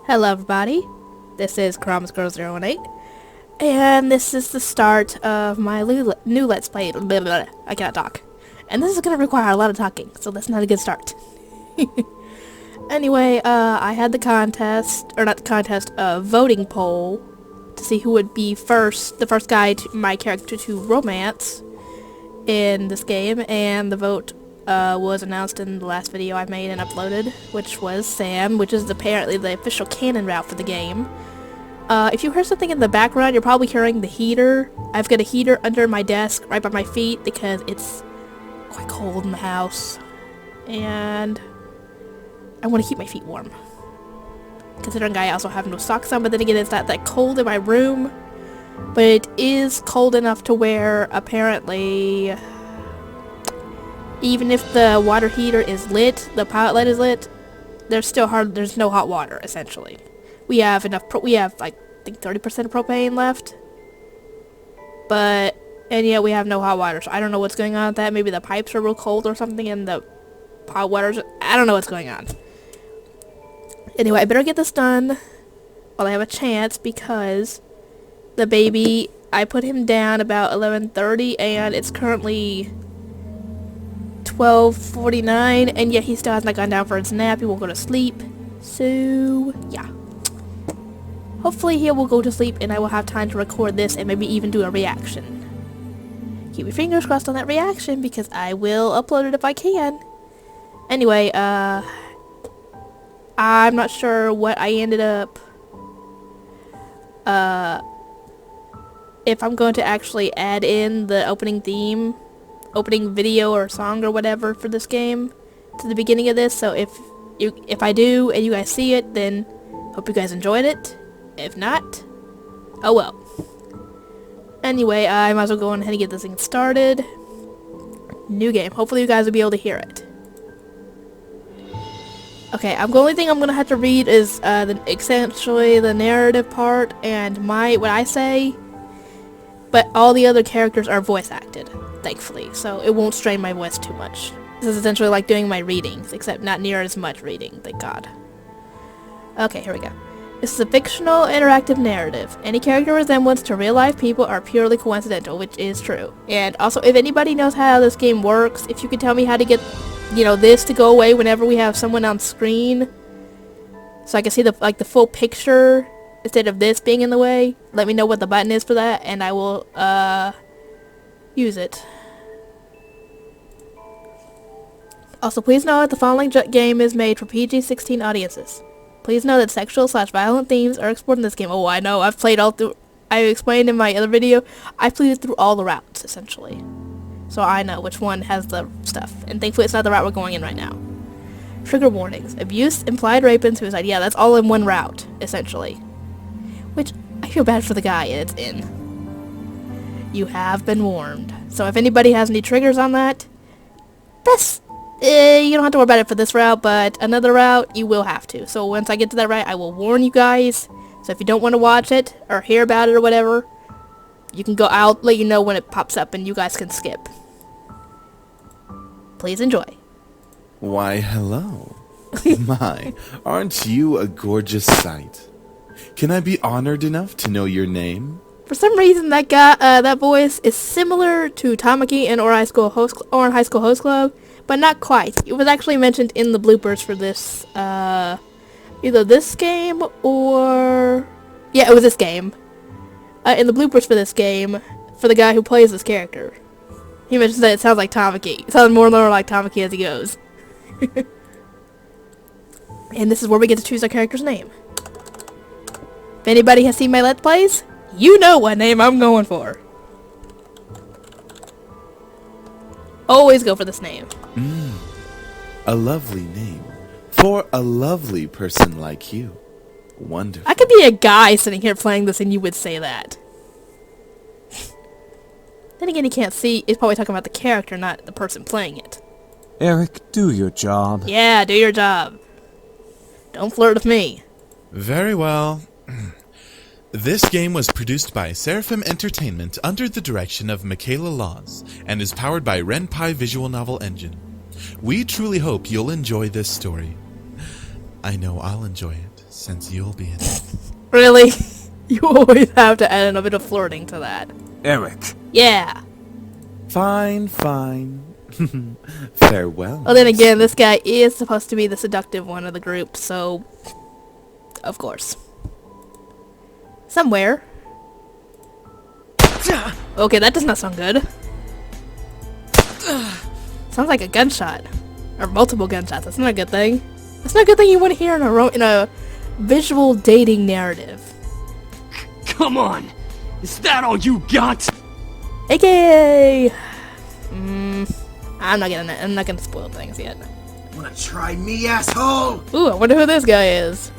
Hello everybody, this is Girl018, and this is the start of my new Let's Play. Blah, blah, blah. I cannot talk. And this is going to require a lot of talking, so that's not a good start. Anyway, I had the contest, or not the contest, voting poll to see who would be the first guy my character to romance in this game, and the vote was announced in the last video I made and uploaded, which was Sam, which is apparently the official canon route for the game. If you heard something in the background, you're probably hearing the heater. I've got a heater under my desk right by my feet because it's quite cold in the house, and I want to keep my feet warm. Considering I also have no socks on, but then again, it's not that cold in my room. But it is cold enough to where, apparently, even if the water heater is lit, the pilot light is lit, there's no hot water, essentially. We have like, I think 30% of propane left. And yet we have no hot water, so I don't know what's going on with that. Maybe the pipes are real cold or something, and the hot water's, I don't know what's going on. Anyway, I better get this done while I have a chance, because the baby, I put him down about 11:30, and it's currently 12:49, and yet he still has not gone down for his nap. He won't go to sleep. So, yeah. Hopefully he will go to sleep, and I will have time to record this and maybe even do a reaction. Keep your fingers crossed on that reaction, because I will upload it if I can. Anyway, I'm not sure what I ended up, if I'm going to actually add in the opening video or song or whatever for this game to the beginning of this. So if I do and you guys see it, then hope you guys enjoyed it. If not, oh well. Anyway, I might as well go on ahead and get this thing started. New game. Hopefully you guys will be able to hear it. Okay, the only thing I'm gonna have to read is essentially the narrative part and what I say. But all the other characters are voice acted, thankfully, so it won't strain my voice too much. This is essentially like doing my readings, except not near as much reading, thank God. Okay, here we go. This is a fictional, interactive narrative. Any character resemblance to real-life people are purely coincidental, which is true. And also, if anybody knows how this game works, if you could tell me how to get, this to go away whenever we have someone on screen, so I can see the full picture, instead of this being in the way, let me know what the button is for that, and I will, use it. Also, please know that the following game is made for PG-16 audiences. Please know that sexual/violent themes are explored in this game. Oh, I know, I've played all through, I explained in my other video, I played through all the routes, essentially. So I know which one has the stuff, and thankfully it's not the route we're going in right now. Trigger warnings. Abuse, implied rape, and suicide. Yeah, that's all in one route, essentially. Which, I feel bad for the guy it's in. You have been warned. So if anybody has any triggers on that, you don't have to worry about it for this route, but another route, you will have to. So once I get to that route, I will warn you guys. So if you don't want to watch it, or hear about it, or whatever, you can go, I'll let you know when it pops up, and you guys can skip. Please enjoy. Why, hello. My, aren't you a gorgeous sight? Can I be honored enough to know your name? For some reason, that guy, that voice is similar to Tamaki in High School Host Club, but not quite. It was actually mentioned in the bloopers for this, either this game or, yeah, it was this game. In the bloopers for this game, for the guy who plays this character, he mentions that it sounds like Tamaki. It sounds more and more like Tamaki as he goes. And this is where we get to choose our character's name. If anybody has seen my Let's Plays, you know what name I'm going for. Always go for this name. A lovely name. For a lovely person like you. Wonderful. I could be a guy sitting here playing this and you would say that. Then again, you can't see. It's probably talking about the character, not the person playing it. Eric, do your job. Yeah, do your job. Don't flirt with me. Very well. This game was produced by Seraphim Entertainment under the direction of Michaela Laws and is powered by Ren'Py Visual Novel Engine. We truly hope you'll enjoy this story. I know I'll enjoy it. since you'll be in it. Really? You always have to add a bit of flirting to that. Eric. Yeah. Fine, fine. Farewell. Well, then again, this guy is supposed to be the seductive one of the group, so... Of course. Somewhere. Okay, that does not sound good. Sounds like a gunshot. Or multiple gunshots. That's not a good thing. That's not a good thing you want to hear in a visual dating narrative. Come on! Is that all you got? AKA... I'm not gonna spoil things yet. Wanna try me, asshole? Ooh, I wonder who this guy is.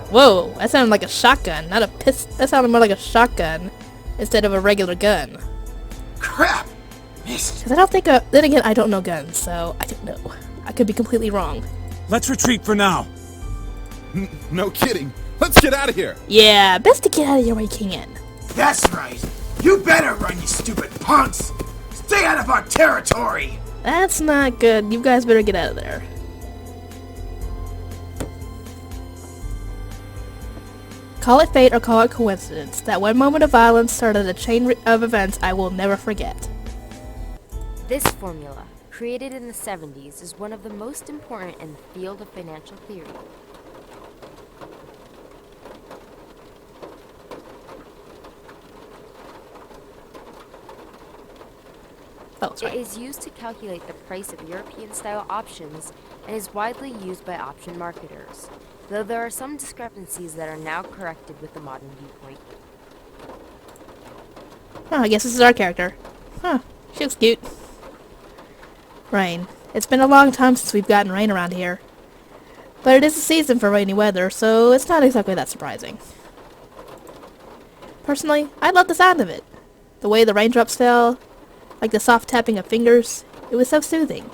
Whoa, that sounded like a shotgun, not a that sounded more like a shotgun instead of a regular gun. Crap! Missed. Cause I don't think, then again, I don't know guns, so I don't know. I could be completely wrong. Let's retreat for now. No kidding. Let's get out of here. Yeah, best to get out of here while you can. That's right. You better run, you stupid punks! Stay out of our territory! That's not good. You guys better get out of there. Call it fate or call it coincidence. That one moment of violence started a chain of events I will never forget. This formula, created in the 70s, is one of the most important in the field of financial theory. Oh, sorry. It is used to calculate the price of European-style options and is widely used by option marketers, though there are some discrepancies that are now corrected with the modern viewpoint. Oh, I guess this is our character. Huh, she looks cute. Rain. It's been a long time since we've gotten rain around here. But it is a season for rainy weather, so it's not exactly that surprising. Personally, I love the sound of it. The way the raindrops fell, like the soft tapping of fingers, it was so soothing.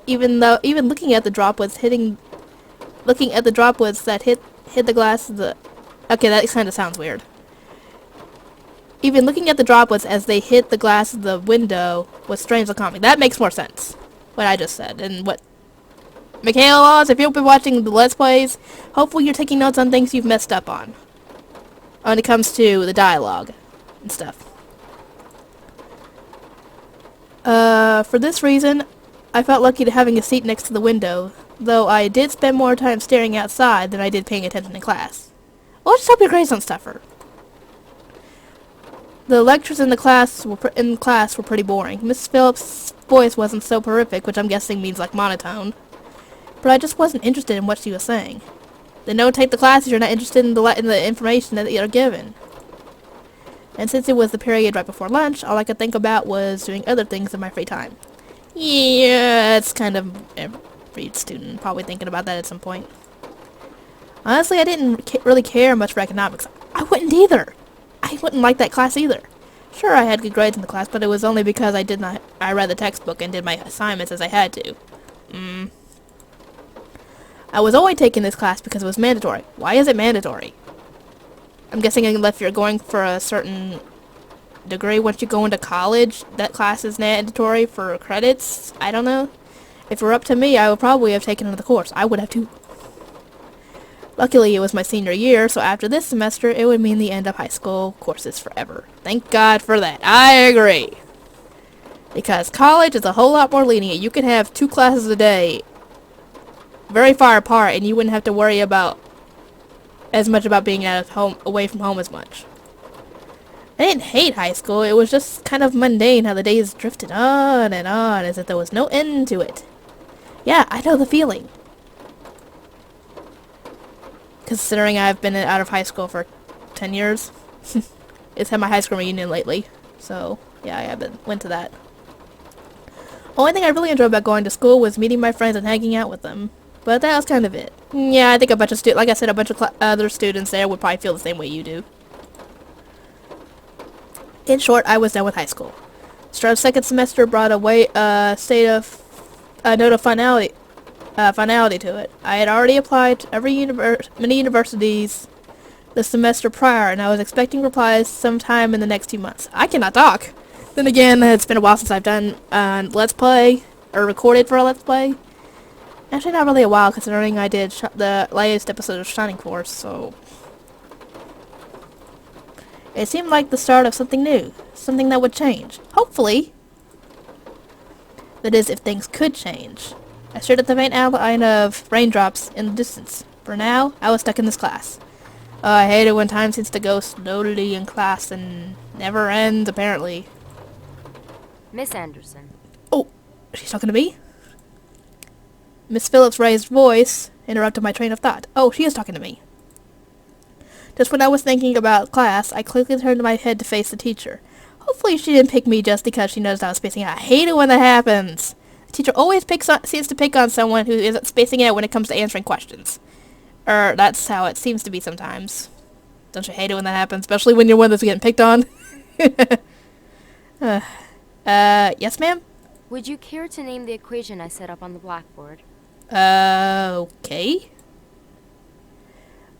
Even looking at the droplets that hit the glass of the... Okay, that kind of sounds weird. Even looking at the droplets as they hit the glass of the window was strangely calming. That makes more sense, what I just said. And what... Michaela Laws, if you've been watching the Let's Plays, hopefully you're taking notes on things you've messed up on. When it comes to the dialogue and stuff. For this reason, I felt lucky to having a seat next to the window, though I did spend more time staring outside than I did paying attention in class. Well, just hope your grades don't suffer. The lectures in class were pretty boring. Mrs. Phillips' voice wasn't so horrific, which I'm guessing means like monotone. But I just wasn't interested in what she was saying. Then don't take the class if you're not interested in the information that you're given. And since it was the period right before lunch, all I could think about was doing other things in my free time. Yeah, it's kind of every student probably thinking about that at some point. Honestly, I didn't really care much for economics. I wouldn't either. I wouldn't like that class either. Sure, I had good grades in the class, but it was only because I read the textbook and did my assignments as I had to. I was only taking this class because it was mandatory. Why is it mandatory? I'm guessing if you're going for a certain degree, once you go into college, that class is mandatory for credits. I don't know. If it were up to me, I would probably have taken another course. I would have too. Luckily, it was my senior year, so after this semester, it would mean the end of high school courses forever. Thank God for that. I agree. Because college is a whole lot more lenient. You could have 2 classes a day, very far apart, and you wouldn't have to worry about as much about being away from home as much. I didn't hate high school. It was just kind of mundane how the days drifted on and on as if there was no end to it. Yeah, I know the feeling. Considering I've been out of high school for 10 years. It's had my high school reunion lately. So, yeah, I went to that. Only thing I really enjoyed about going to school was meeting my friends and hanging out with them. But that was kind of it. Yeah, I think a bunch of like I said, a bunch of other students there would probably feel the same way you do. In short, I was done with high school. Start of second semester brought away a note of finality to it. I had already applied to many universities the semester prior, and I was expecting replies sometime in the next 2 months. I cannot talk. Then again, it's been a while since I've done Let's Play, or recorded for a Let's Play. Actually, not really a while, considering I did the latest episode of Shining Force, so... It seemed like the start of something new. Something that would change. Hopefully! That is, if things could change. I stared at the faint outline of raindrops in the distance. For now, I was stuck in this class. Oh, I hate it when time seems to go slowly in class and never ends, apparently. Miss Anderson. Oh, she's talking to me? Miss Phillips' raised voice interrupted my train of thought. Oh, she is talking to me. Just when I was thinking about class, I quickly turned my head to face the teacher. Hopefully she didn't pick me just because she noticed I was spacing out. I hate it when that happens. The teacher always seems to pick on someone who isn't spacing out when it comes to answering questions. That's how it seems to be sometimes. Don't you hate it when that happens? Especially when you're one that's getting picked on? Yes, ma'am? Would you care to name the equation I set up on the blackboard? Okay.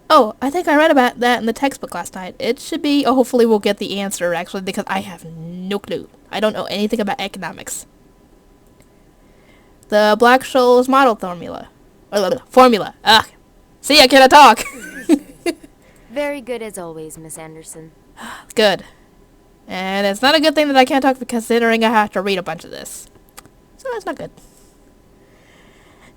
Oh, I think I read about that in the textbook last night. It should be... Oh, hopefully we'll get the answer, actually, because I have no clue. I don't know anything about economics. The Black-Scholes model formula. Formula. Ugh. See, I cannot talk. Very good as always, Miss Anderson. Good. And it's not a good thing that I can't talk, considering I have to read a bunch of this. So that's not good.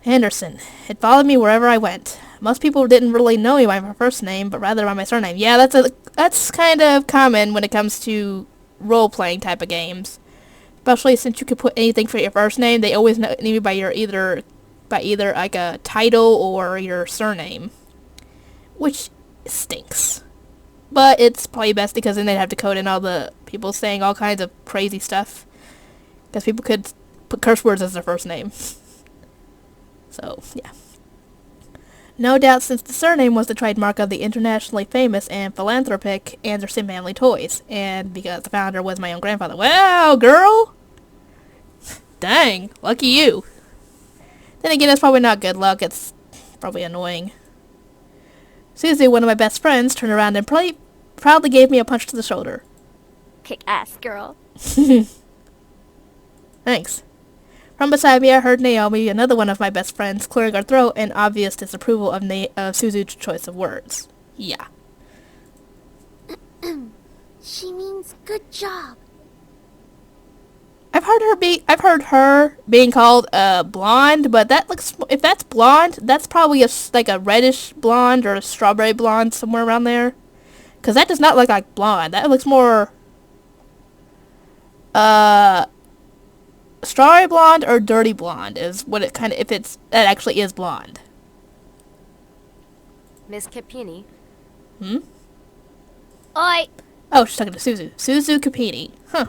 Anderson. It followed me wherever I went. Most people didn't really know me by my first name, but rather by my surname. Yeah, that's kind of common when it comes to role-playing type of games. Especially since you could put anything for your first name, they always know you by your either like a title or your surname, which stinks. But it's probably best because then they'd have to code in all the people saying all kinds of crazy stuff, because people could put curse words as their first name. So yeah. No doubt, since the surname was the trademark of the internationally famous and philanthropic Anderson Family Toys, and because the founder was my own grandfather. Wow, girl! Dang, lucky you. Then again, it's probably not good luck, it's probably annoying. Susie, one of my best friends, turned around and proudly gave me a punch to the shoulder. Kick ass, girl. Thanks. From beside me, I heard Naomi, another one of my best friends, clearing her throat in obvious disapproval of Suzu's choice of words. Yeah. She means good job. I've heard her being called blonde, but that looks, if that's blonde, that's probably like a reddish blonde or a strawberry blonde, somewhere around there. Cause that does not look like blonde. That looks more strawberry blonde or dirty blonde is what it kind of, if that actually is blonde. Miss Capini. Hmm? Oi! Oh, she's talking to Suzu. Suzu Capini. Huh.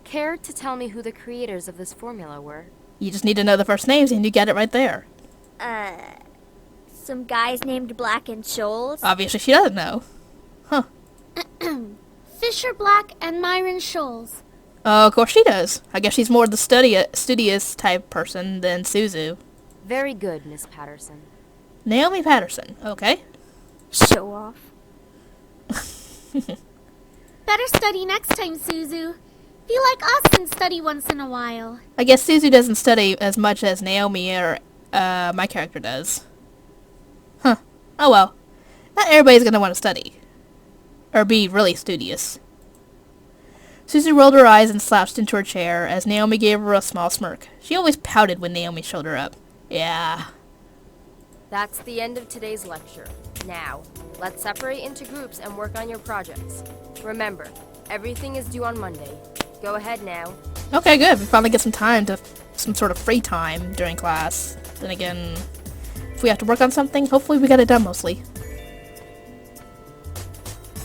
Care to tell me who the creators of this formula were? You just need to know the first names and you get it right there. Some guys named Black and Shoals. Obviously she doesn't know. Huh. Fisher Black and Myron Shoals. Oh, of course she does. I guess she's more the studious type person than Suzu. Very good, Miss Patterson. Naomi Patterson. Okay. Show off. Better study next time, Suzu. Be like us and study once in a while. I guess Suzu doesn't study as much as Naomi or my character does. Huh. Oh well. Not everybody's gonna want to study. Or be really studious. Suzu rolled her eyes and slouched into her chair as Naomi gave her a small smirk. She always pouted when Naomi showed her up. Yeah. That's the end of today's lecture. Now, let's separate into groups and work on your projects. Remember, everything is due on Monday. Go ahead now. Okay, good. We finally get some sort of free time during class. Then again, if we have to work on something, hopefully we got it done mostly.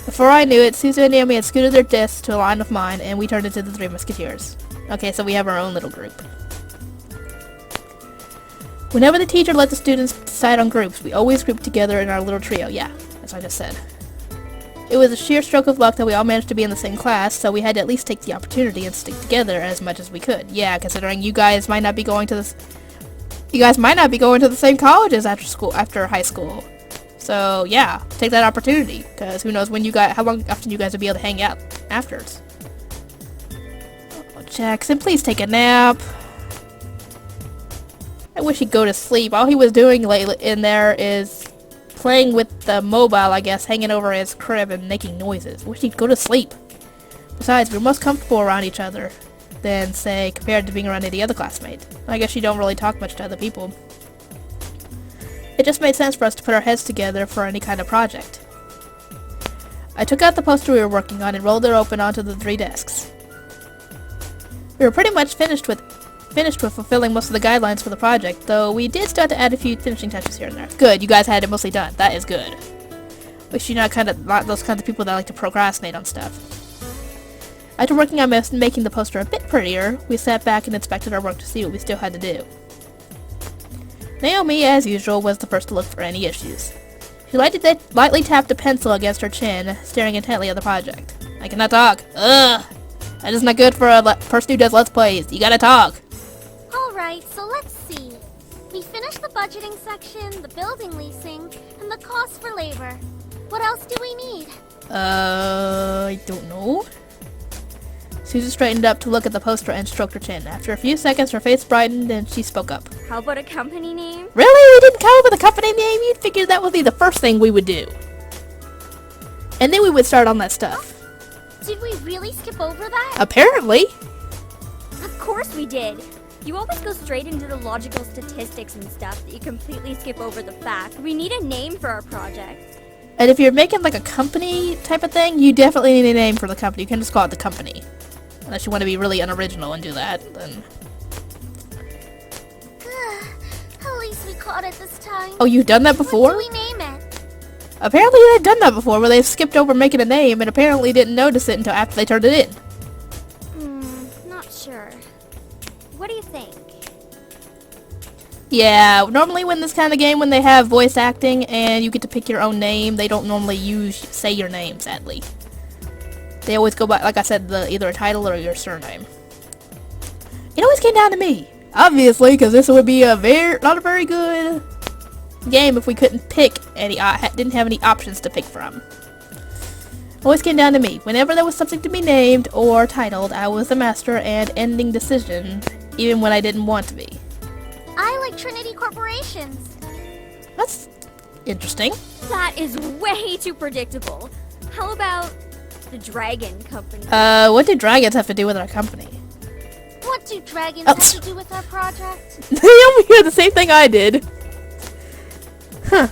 Before I knew it, Suzu and Naomi had scooted their desks to a line of mine, and we turned into the Three Musketeers. Okay, so we have our own little group. Whenever the teacher let the students decide on groups, we always grouped together in our little trio. Yeah, as I just said. It was a sheer stroke of luck that we all managed to be in the same class, so we had to at least take the opportunity and stick together as much as we could. Yeah, considering you guys might not be going to the same colleges after high school. So yeah, take that opportunity, because who knows how long after you guys will be able to hang out afterwards. Oh, Jackson, please take a nap. I wish he'd go to sleep. All he was doing lately in there is playing with the mobile, I guess, hanging over his crib and making noises. Wish he'd go to sleep. Besides, we're most comfortable around each other than, say, compared to being around any other classmate. I guess you don't really talk much to other people. It just made sense for us to put our heads together for any kind of project. I took out the poster we were working on and rolled it open onto the 3 desks. We were pretty much finished with fulfilling most of the guidelines for the project, though we did start to add a few finishing touches here and there. Good, you guys had it mostly done. That is good. Wish you're not those kinds of people that like to procrastinate on stuff. After working on making the poster a bit prettier, we sat back and inspected our work to see what we still had to do. Naomi, as usual, was the first to look for any issues. She lightly tapped a pencil against her chin, staring intently at the project. I cannot talk. Ugh! That is not good for a person who does Let's Plays. You gotta talk. Alright, so let's see. We finished the budgeting section, the building leasing, and the cost for labor. What else do we need? I don't know. Susan straightened up to look at the poster and stroked her chin. After a few seconds, her face brightened and she spoke up. How about a company name? Really? We didn't come up with a company name? You'd figure that would be the first thing we would do. And then we would start on that stuff. Did we really skip over that? Apparently. Of course we did. You always go straight into the logical statistics and stuff that you completely skip over the fact. We need a name for our project. And if you're making like a company type of thing, you definitely need a name for the company. You can just call it the company. Unless you want to be really unoriginal and do that, then... At least we caught it this time. Oh, you've done that before? What do we name it? Apparently they've done that before, where they've skipped over making a name and apparently didn't notice it until after they turned it in. Not sure. What do you think? Yeah, normally when this kind of game, when they have voice acting and you get to pick your own name, they don't normally say your name, sadly. They always go by, like I said, either a title or your surname. It always came down to me, obviously, because this would be not a very good game if we couldn't pick didn't have any options to pick from. Always came down to me. Whenever there was something to be named or titled, I was the master and ending decision, even when I didn't want to be. I like Trinity Corporations. That's interesting. That is way too predictable. How about the Dragon Company? What do dragons have to do with our company? What do dragons have to do with our project? They only hear the same thing I did. Huh.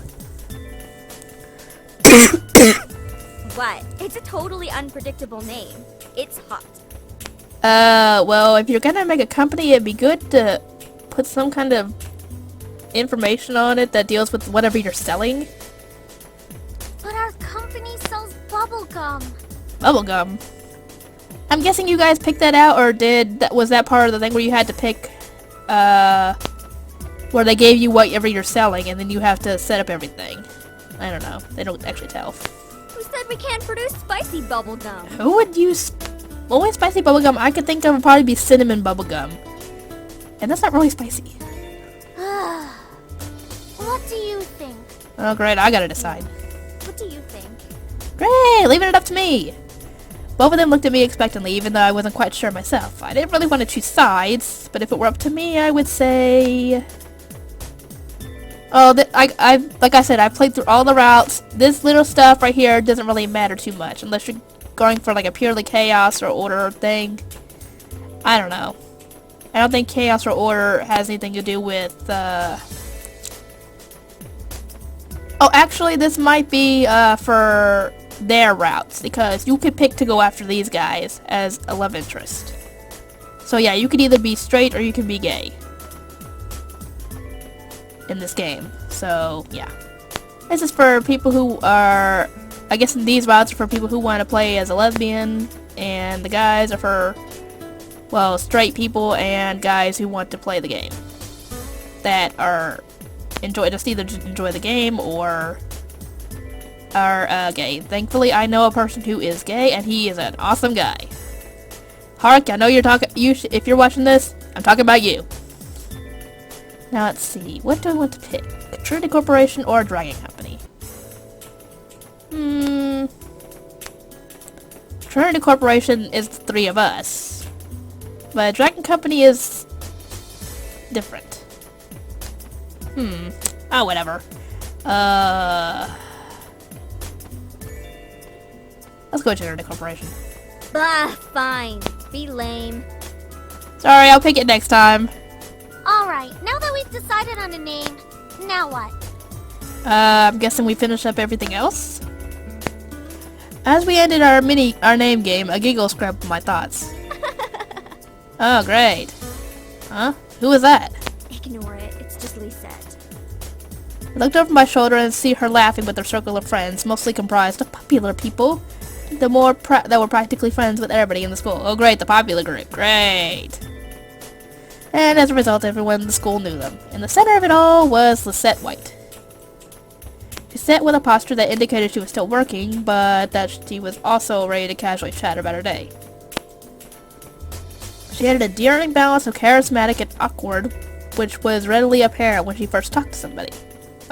What? It's a totally unpredictable name. It's hot. Well, if you're gonna make a company, it'd be good to put some kind of information on it that deals with whatever you're selling. But our company sells bubblegum. Bubblegum. I'm guessing you guys picked that out, or was that part of the thing where you had to pick, where they gave you whatever you're selling, and then you have to set up everything? I don't know. They don't actually tell. Who said we can't produce spicy bubblegum? Who would use... Only spicy bubblegum I could think of would probably be cinnamon bubblegum. And that's not really spicy. What do you think? Oh great, I gotta decide. What do you think? Great, leaving it up to me! Both of them looked at me expectantly, even though I wasn't quite sure myself. I didn't really want to choose sides, but if it were up to me, I would say... Oh, like I said, I've played through all the routes. This little stuff right here doesn't really matter too much, unless you're going for like a purely chaos or order thing. I don't know. I don't think chaos or order has anything to do with, Oh, actually, this might be, for their routes, because you could pick to go after these guys as a love interest. So yeah, you could either be straight or you can be gay in this game. So yeah, this is for people who are, I guess these routes are for people who want to play as a lesbian, and the guys are for, well, straight people and guys who want to play the game, that are either enjoy the game or are gay. Thankfully, I know a person who is gay, and he is an awesome guy. Hark, I know you're talking. If you're watching this, I'm talking about you. Now let's see. What do I want to pick? A Trinity Corporation or a Dragon Company? Trinity Corporation is the three of us, but Dragon Company is different. Oh, whatever. Let's go to Internet Corporation. Bah, fine. Be lame. Sorry, I'll pick it next time. Alright, now that we've decided on a name, now what? I'm guessing we finished up everything else? As we ended our name game, a giggle scrubbed my thoughts. Oh, great. Huh? Who was that? Ignore it. It's just Lisette. I looked over my shoulder and see her laughing with her circle of friends, mostly comprised of popular people. That were practically friends with everybody in the school. Oh great, the popular group. Great. And as a result, everyone in the school knew them. In the center of it all was Lisette White. She sat with a posture that indicated she was still working, but that she was also ready to casually chat about her day. She had an endearing balance of charismatic and awkward, which was readily apparent when she first talked to somebody.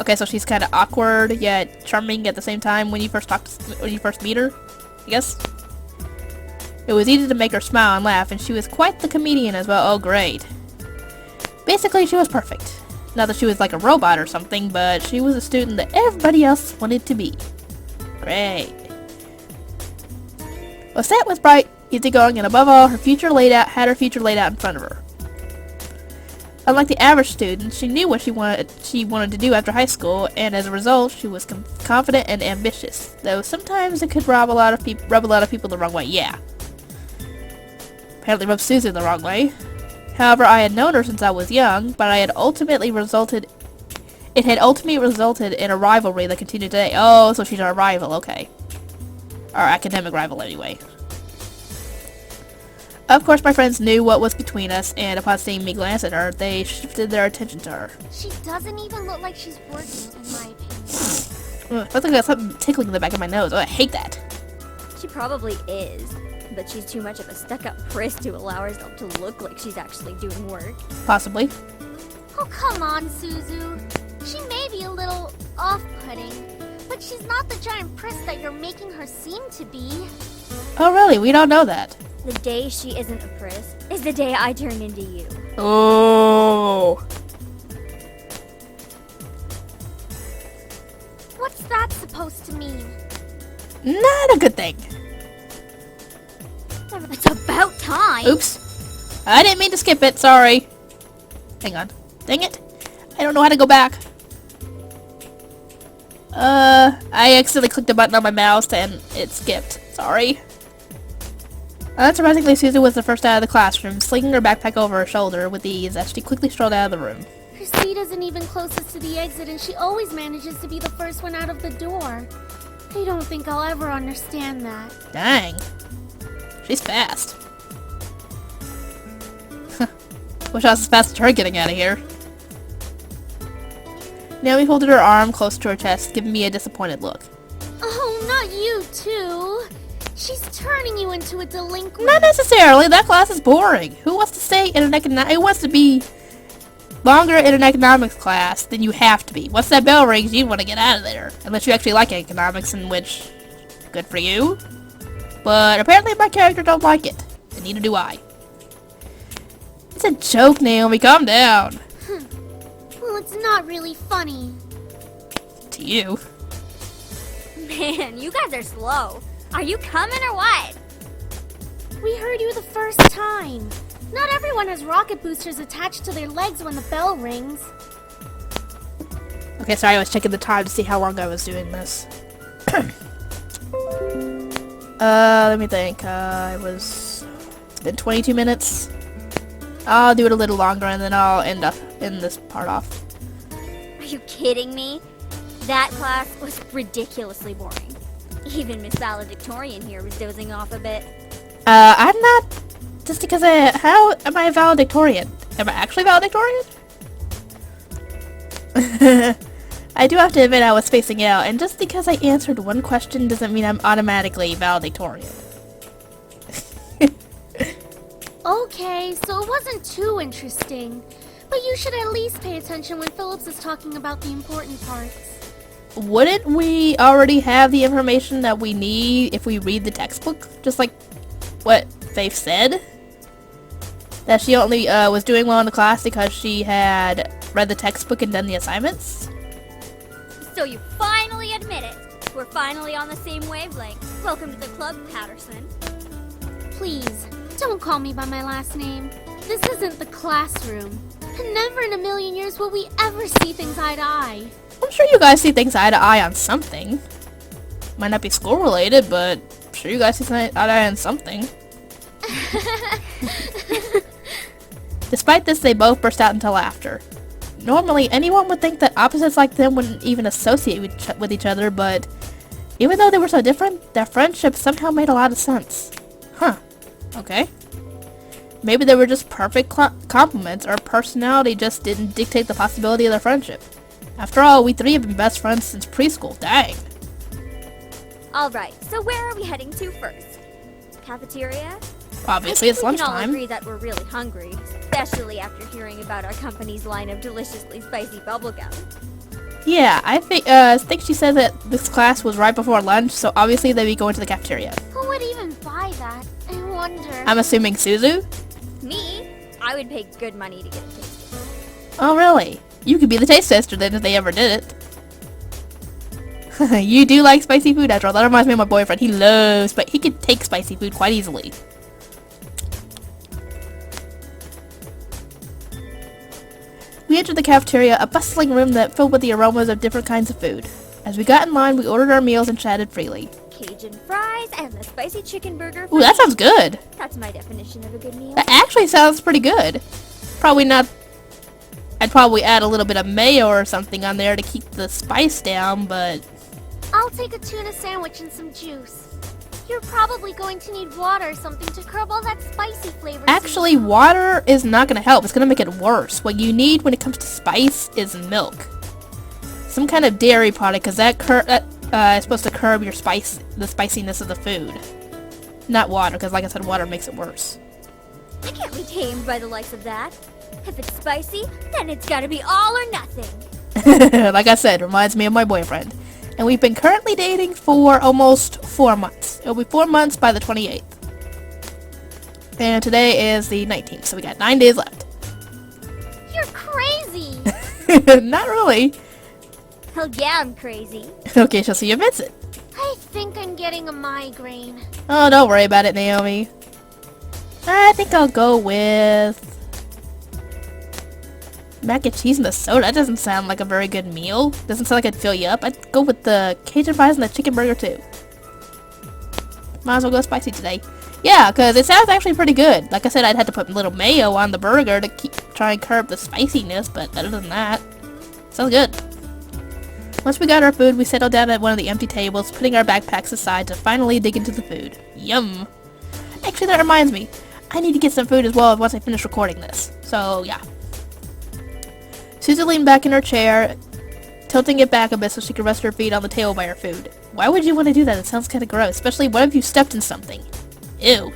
Okay, so she's kind of awkward yet charming at the same time when you first meet her, I guess. It was easy to make her smile and laugh, and she was quite the comedian as well. Oh, great. Basically, she was perfect. Not that she was like a robot or something, but she was a student that everybody else wanted to be. Great. Lisette was bright, easygoing, and above all, had her future laid out in front of her. Unlike the average student, she knew what she wanted to do after high school, and as a result, she was confident and ambitious. Though sometimes it could rub a lot of people the wrong way. Yeah. Apparently rubbed Susan the wrong way. However, I had known her since I was young, but it had ultimately resulted in a rivalry that continued today. Oh, so she's our rival, okay. Our academic rival, anyway. Of course, my friends knew what was between us, and upon seeing me glance at her, they shifted their attention to her. She doesn't even look like she's working, in my opinion. Looks like I got something tickling in the back of my nose. Oh, I hate that. She probably is, but she's too much of a stuck-up priss to allow herself to look like she's actually doing work. Possibly. Oh, come on, Suzu. She may be a little off-putting, but she's not the giant priss that you're making her seem to be. Oh, really? We don't know that. The day she isn't a priss is the day I turn into you. Oh. What's that supposed to mean? Not a good thing. It's about time. Oops. I didn't mean to skip it. Sorry. Hang on. Dang it. I don't know how to go back. I accidentally clicked a button on my mouse and it skipped. Sorry. Unsurprisingly, Susan was the first out of the classroom, slinging her backpack over her shoulder with ease as she quickly strolled out of the room. Her seat isn't even closest to the exit, and she always manages to be the first one out of the door. I don't think I'll ever understand that. Dang. She's fast. Wish I was as fast as her getting out of here. Naomi folded her arm close to her chest, giving me a disappointed look. Oh, not you, too. She's turning you into a delinquent. Not necessarily. That class is boring. Who wants to stay in an who wants to be longer in an economics class than you have to be? Once that bell rings, you want to get out of there. Unless you actually like economics, in which, good for you. But apparently my character don't like it. And neither do I. It's a joke, Naomi. Calm down. Well, it's not really funny. To you. Man, you guys are slow. Are you coming or what? We heard you the first time. Not everyone has rocket boosters attached to their legs when the bell rings. Okay, sorry, I was checking the time to see how long I was doing this. Let me think. It's been 22 minutes. I'll do it a little longer and then I'll end this part off. Are you kidding me? That class was ridiculously boring. Even Miss Valedictorian here was dozing off a bit. I'm not... Just because how am I a valedictorian? Am I actually valedictorian? I do have to admit I was spacing out, and just because I answered one question doesn't mean I'm automatically valedictorian. Okay, so it wasn't too interesting. But you should at least pay attention when Phillips is talking about the important parts. Wouldn't we already have the information that we need if we read the textbook? Just like what Faith said? That she only was doing well in the class because she had read the textbook and done the assignments. So you finally admit it. We're finally on the same wavelength. Welcome to the club, Patterson. Please, don't call me by my last name. This isn't the classroom. And never in a million years will we ever see things eye to eye. I'm sure you guys see things eye to eye on something. Might not be school related, but I'm sure you guys see eye to eye on something. Despite this, they both burst out into laughter. Normally, anyone would think that opposites like them wouldn't even associate with each other, but even though they were so different, their friendship somehow made a lot of sense. Huh. Okay. Maybe they were just perfect complements, or personality just didn't dictate the possibility of their friendship. After all, we three have been best friends since preschool. Dang. Alright, so where are we heading to first? Cafeteria? Obviously, it's We can all lunchtime. agree that we're really hungry, especially after hearing about our company's line of deliciously spicy bubblegum. Yeah, I think she said that this class was right before lunch, so obviously they'd be going to the cafeteria. Who would even buy that? I wonder. I'm assuming Suzu? Me? I would pay good money to get a taste. Oh, really? You could be the taste tester then if they ever did it. You do like spicy food after all. That reminds me of my boyfriend. He loves, but he could take spicy food quite easily. We entered the cafeteria, a bustling room that filled with the aromas of different kinds of food. As we got in line, we ordered our meals and chatted freely. Cajun fries and the spicy chicken burger. Ooh, that sounds good. That's my definition of a good meal. That actually sounds pretty good. Probably not. I'd probably add a little bit of mayo or something on there to keep the spice down, but I'll take a tuna sandwich and some juice. You're probably going to need water or something to curb all that spicy flavor. actually water is not going to help. It's going to make it worse. What you need when it comes to spice is milk. Some kind of dairy product, because that is supposed to curb your the spiciness of the food. Not water, because like I said, water makes it worse. I can't be tamed by the likes of that. If it's spicy, then it's gotta be all or nothing. Like I said, reminds me of my boyfriend. And we've been currently dating for almost 4 months. It'll be 4 months by the 28th. And today is the 19th, so we got 9 days left. You're crazy! Not really. Hell yeah, I'm crazy. Okay, so you admits it. I think I'm getting a migraine. Oh, don't worry about it, Naomi. I think I'll go with mac and cheese and the soda. That doesn't sound like a very good meal. Doesn't sound like it'd fill you up. I'd go with the Cajun fries and the chicken burger too. Might as well go spicy today. Yeah, because it sounds actually pretty good. Like I said, I'd have to put a little mayo on the burger to try and curb the spiciness, but other than that, sounds good. Once we got our food, we settled down at one of the empty tables, putting our backpacks aside to finally dig into the food. Yum! Actually, that reminds me. I need to get some food as well once I finish recording this. So, yeah. Susie leaned back in her chair, tilting it back a bit so she could rest her feet on the table by her food. Why would you want to do that? It sounds kind of gross, especially what if you stepped in something? Ew.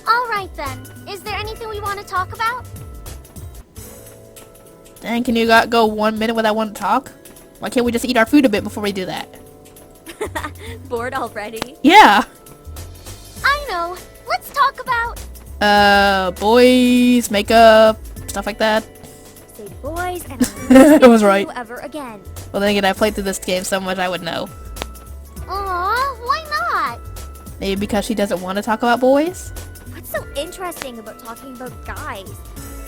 Alright then. Is there anything we want to talk about? Dang, can you go 1 minute without wanting to talk? Why can't we just eat our food a bit before we do that? Bored already? Yeah! I know. Let's talk about... Boys, makeup, stuff like that. Say boys and I'll I was right. you ever again. Well, then again, I played through this game so much I would know. Aw, why not? Maybe because she doesn't want to talk about boys? What's so interesting about talking about guys?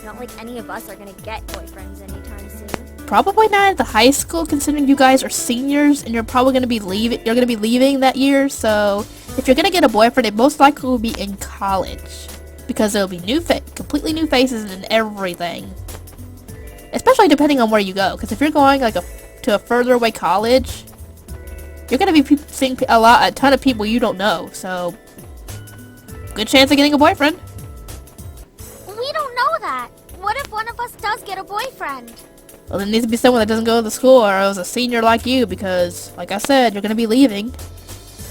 Not like any of us are gonna get boyfriends anytime soon. Probably not at the high school, considering you guys are seniors and you're probably gonna be leaving that year. So if you're gonna get a boyfriend, it most likely will be in college, because there'll be completely new faces and everything. Especially depending on where you go, because if you're going like to a further away college, you're gonna be seeing a ton of people you don't know. So good chance of getting a boyfriend. We don't know that. What if one of us does get a boyfriend? Well, there needs to be someone that doesn't go to the school or is a senior like you, because, like I said, you're gonna be leaving.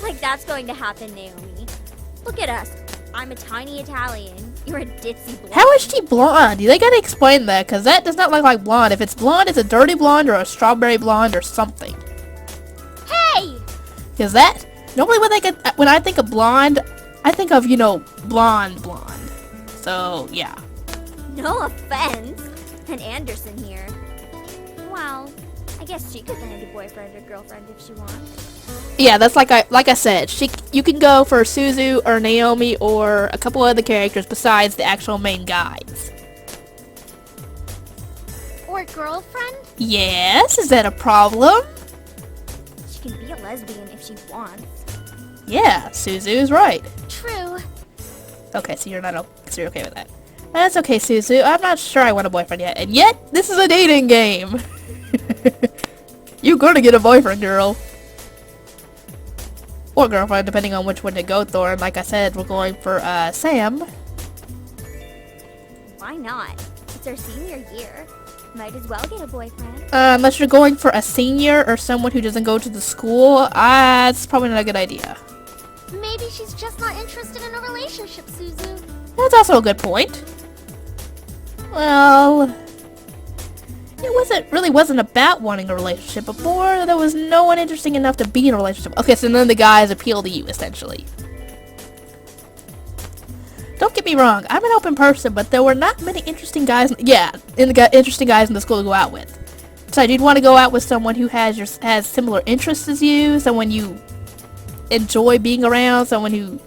Like that's going to happen, Naomi. Look at us. I'm a tiny Italian. You're a ditzy blonde. How is she blonde? They gotta explain that, because that does not look like blonde. If it's blonde, it's a dirty blonde or a strawberry blonde or something. Hey! Because that, normally when I think of blonde, I think of, blonde. So, yeah. No offense. And Anderson here. Well, I guess she could land a boyfriend or girlfriend if she wants. Yeah, that's like I said. You can go for Suzu or Naomi or a couple other characters besides the actual main guys. Or girlfriend? Yes, is that a problem? She can be a lesbian if she wants. Yeah, Suzu is right. True. Okay, so you're okay with that. That's okay, Suzu. I'm not sure I want a boyfriend yet, and yet this is a dating game. You're gonna get a boyfriend, girl. Or girlfriend, depending on which one to go for. And like I said, we're going for Sam. Why not? It's our senior year. Might as well get a boyfriend. Unless you're going for a senior or someone who doesn't go to the school, it's probably not a good idea. Maybe she's just not interested in a relationship, Suzu. That's also a good point. Well, it really wasn't about wanting a relationship, but more there was no one interesting enough to be in a relationship. Okay, so none of the guys appeal to you, essentially. Don't get me wrong, I'm an open person, but there were not many interesting guys. Interesting guys in the school to go out with. So you'd want to go out with someone who has similar interests as you, someone you enjoy being around, someone who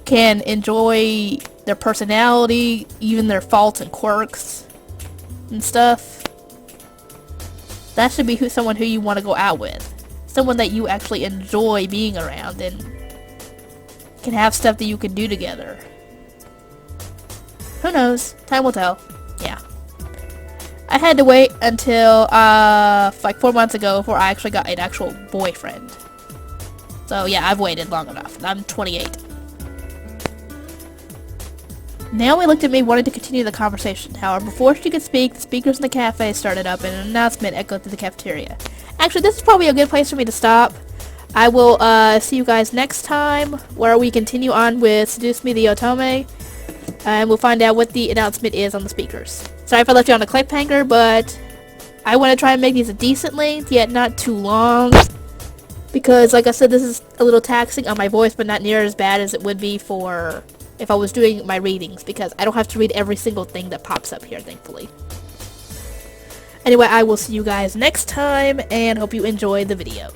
can enjoy their personality, even their faults and quirks and stuff. That should be someone who you want to go out with. Someone that you actually enjoy being around and can have stuff that you can do together. Who knows? Time will tell. Yeah. I had to wait until like 4 months ago before I actually got an actual boyfriend. So yeah, I've waited long enough. I'm 28. Naomi looked at me wanting to continue the conversation. However, before she could speak, the speakers in the cafe started up and an announcement echoed through the cafeteria. Actually, this is probably a good place for me to stop. I will see you guys next time, where we continue on with Seduce Me the Otome, and we'll find out what the announcement is on the speakers. Sorry if I left you on a cliffhanger, but I want to try and make these a decent length, yet not too long. Because, like I said, this is a little taxing on my voice, but not near as bad as it would be for if I was doing my readings, because I don't have to read every single thing that pops up here, thankfully. Anyway, I will see you guys next time, and hope you enjoy the video.